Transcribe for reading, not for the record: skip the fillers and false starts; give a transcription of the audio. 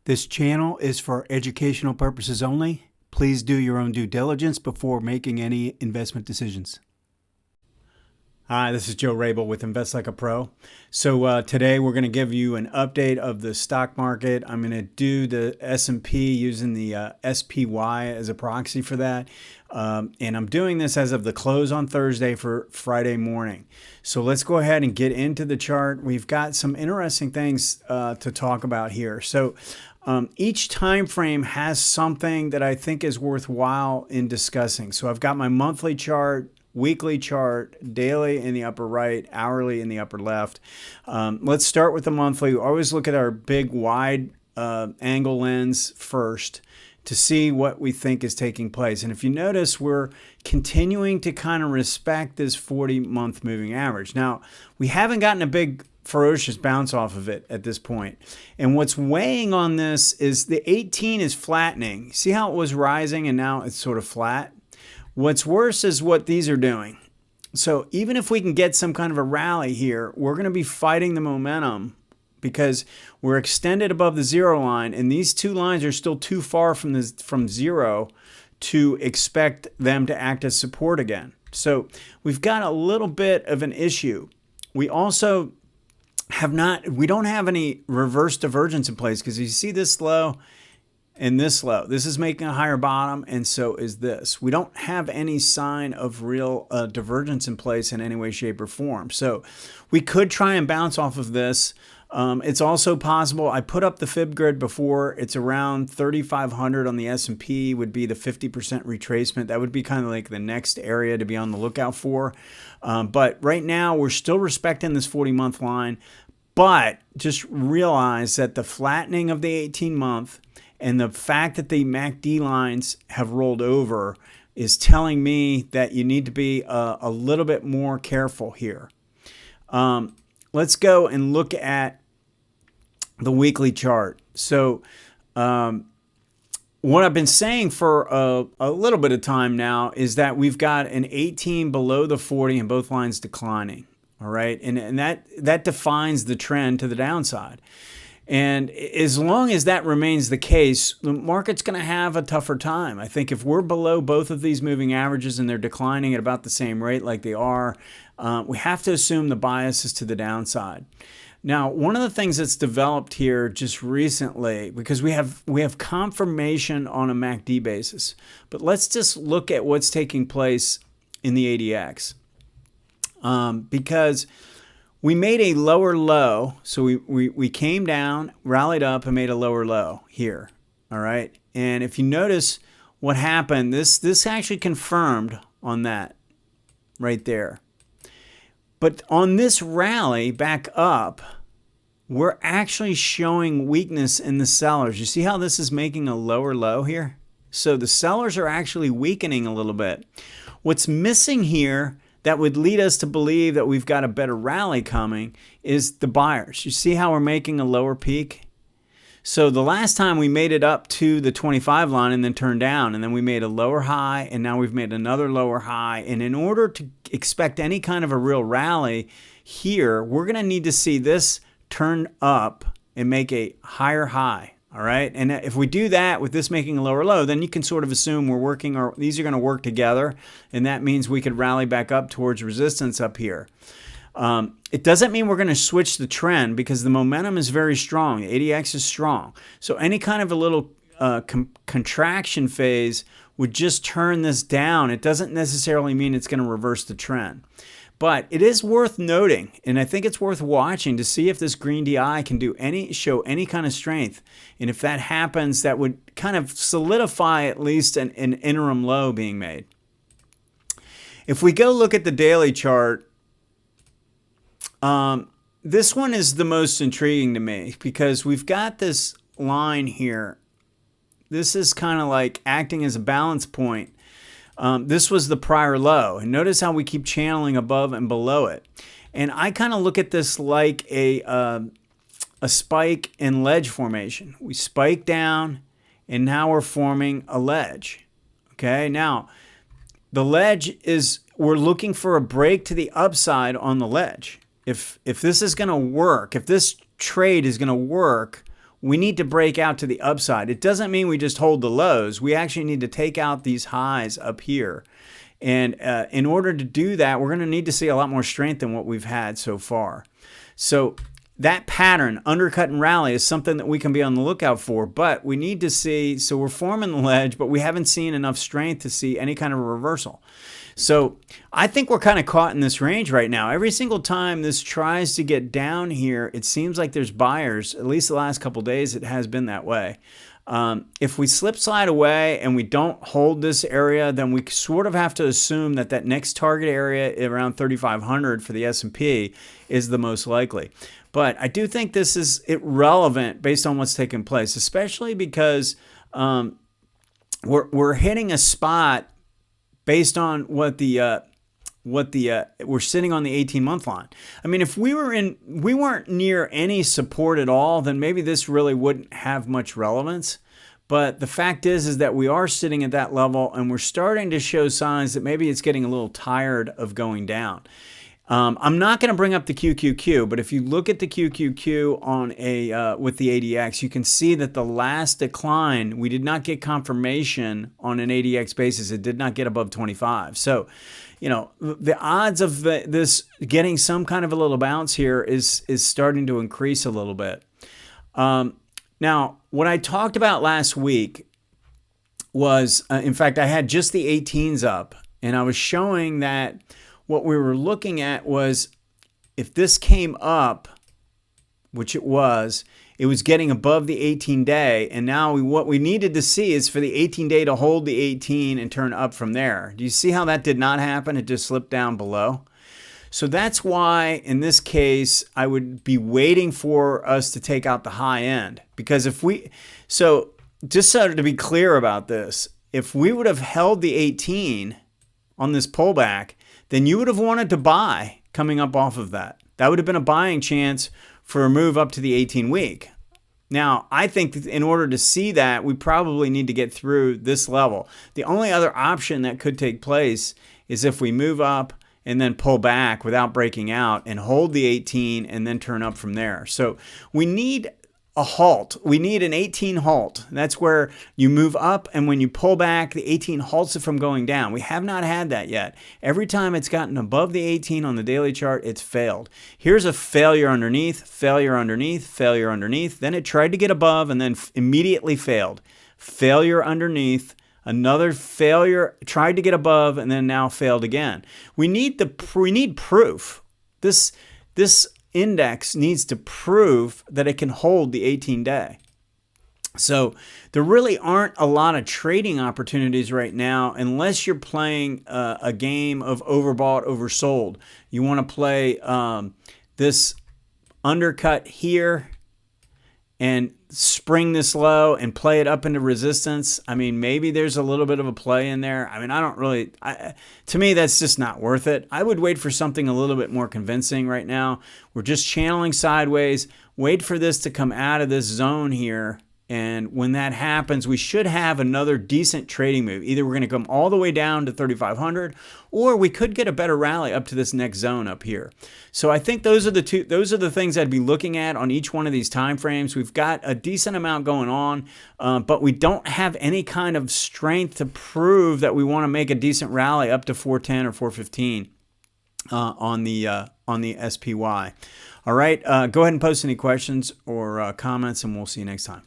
This channel is for educational purposes only. Please do your own due diligence before making any investment decisions. Hi, this is Joe Rabil with Invest Like a Pro. So today we're going to give you an update of the stock market. I'm going to do the S&P using the SPY as a proxy for that. And I'm doing this as of the close on Thursday for Friday morning. So let's go ahead and get into the chart. We've got some interesting things to talk about here. So each time frame has something that I think is worthwhile in discussing. So I've got my monthly chart, weekly chart, daily in the upper right, hourly in the upper left. Let's start with the monthly. We always look at our big wide angle lens first to see what we think is taking place. And if you notice, we're continuing to kind of respect this 40-month moving average. Now, we haven't gotten a big ferocious bounce off of it at this point. And what's weighing on this is the 18 is flattening. See how it was rising and now it's sort of flat? What's worse is what these are doing. So even if we can get some kind of a rally here, we're going to be fighting the momentum because we're extended above the zero line, and these two lines are still too far from zero to expect them to act as support again. So we've got a little bit of an issue. We also we don't have any reverse divergence in place because you see this low and this low. This is making a higher bottom, and so is this. We don't have any sign of real divergence in place in any way, shape, or form. So we could try and bounce off of this. It's also possible. I put up the fib grid before. It's around 3,500 on the S&P would be the 50% retracement. That would be kind of like the next area to be on the lookout for. But right now, we're still respecting this 40-month line. But just realize that the flattening of the 18-month and the fact that the MACD lines have rolled over is telling me that you need to be a little bit more careful here. Let's go and look at the weekly chart. So what I've been saying for a little bit of time now is that we've got an 18 below the 40 and both lines declining. All right. And that defines the trend to the downside. And as long as that remains the case, the market's going to have a tougher time. I think if we're below both of these moving averages and they're declining at about the same rate like they are, we have to assume the bias is to the downside. Now, one of the things that's developed here just recently, because we have confirmation on a MACD basis, but let's just look at what's taking place in the ADX. Because we made a lower low, so we came down, rallied up, and made a lower low here, all right? And if you notice what happened, this actually confirmed on that right there. But on this rally back up, we're actually showing weakness in the sellers. You see how this is making a lower low here? So the sellers are actually weakening a little bit. What's missing here that would lead us to believe that we've got a better rally coming is the buyers. You see how we're making a lower peak? So the last time we made it up to the 25 line and then turned down, and then we made a lower high, and now we've made another lower high. And in order to expect any kind of a real rally here, we're going to need to see this turn up and make a higher high. All right. And if we do that with this making a lower low, then you can sort of assume we're working, or these are going to work together. And that means we could rally back up towards resistance up here. It doesn't mean we're going to switch the trend because the momentum is very strong. The ADX is strong. So any kind of a little contraction phase would just turn this down. It doesn't necessarily mean it's going to reverse the trend. But it is worth noting, and I think it's worth watching to see if this green DI can show any kind of strength. And if that happens, that would kind of solidify at least an interim low being made. If we go look at the daily chart, this one is the most intriguing to me because we've got this line here. This is kind of like acting as a balance point. This was the prior low, and notice how we keep channeling above and below it. And I kind of look at this like a spike and ledge formation. We spike down, and now we're forming a ledge. Okay, now the ledge is, we're looking for a break to the upside on the ledge. If this is going to work, if this trade is going to work, we need to break out to the upside. It doesn't mean we just hold the lows. We actually need to take out these highs up here. And in order to do that, we're going to need to see a lot more strength than what we've had so far. So that pattern, undercut and rally, is something that we can be on the lookout for, but we need to see, so we're forming the ledge, but we haven't seen enough strength to see any kind of a reversal. So I think we're kind of caught in this range right now. Every single time this tries to get down here, it seems like there's buyers. At least the last couple of days, it has been that way. If we slip slide away and we don't hold this area, then we sort of have to assume that that next target area around 3,500 for the S&P is the most likely. But I do think this is irrelevant based on what's taking place, especially because we're hitting a spot based on what we're sitting on the 18-month line. I mean, if we weren't near any support at all, then maybe this really wouldn't have much relevance. But the fact is that we are sitting at that level, and we're starting to show signs that maybe it's getting a little tired of going down. I'm not going to bring up the QQQ, but if you look at the QQQ on with the ADX, you can see that the last decline, we did not get confirmation on an ADX basis. It did not get above 25. So, you know, the odds of this getting some kind of a little bounce here is starting to increase a little bit. Now, what I talked about last week was, in fact, I had just the 18s up, and I was showing that what we were looking at was if this came up, which it was getting above the 18-day, and now what we needed to see is for the 18-day to hold the 18 and turn up from there. Do you see how that did not happen? It just slipped down below. So that's why, in this case, I would be waiting for us to take out the high end. Because just so to be clear about this, if we would have held the 18 on this pullback, then you would have wanted to buy coming up off of that. That would have been a buying chance for a move up to the 18-week. Now, I think that in order to see that, we probably need to get through this level. The only other option that could take place is if we move up and then pull back without breaking out and hold the 18 and then turn up from there. So we need a halt. We need an 18 halt. That's where you move up, and when you pull back, the 18 halts it from going down. We have not had that yet. Every time it's gotten above the 18 on the daily chart, it's failed. Here's a failure underneath, failure underneath, failure underneath. Then it tried to get above and then immediately failed. Failure underneath, another failure, tried to get above and then now failed again. We need proof. This index needs to prove that it can hold the 18-day. So there really aren't a lot of trading opportunities right now unless you're playing a game of overbought, oversold. You want to play this undercut here and spring this low and play it up into resistance. I mean, maybe there's a little bit of a play in there. I mean, to me, that's just not worth it. I would wait for something a little bit more convincing right now. We're just channeling sideways. Wait for this to come out of this zone here. And when that happens, we should have another decent trading move. Either we're going to come all the way down to 3,500, or we could get a better rally up to this next zone up here. So I think those are the things I'd be looking at on each one of these time frames. We've got a decent amount going on, but we don't have any kind of strength to prove that we want to make a decent rally up to 410 or 415 on the SPY. All right, go ahead and post any questions or comments, and we'll see you next time.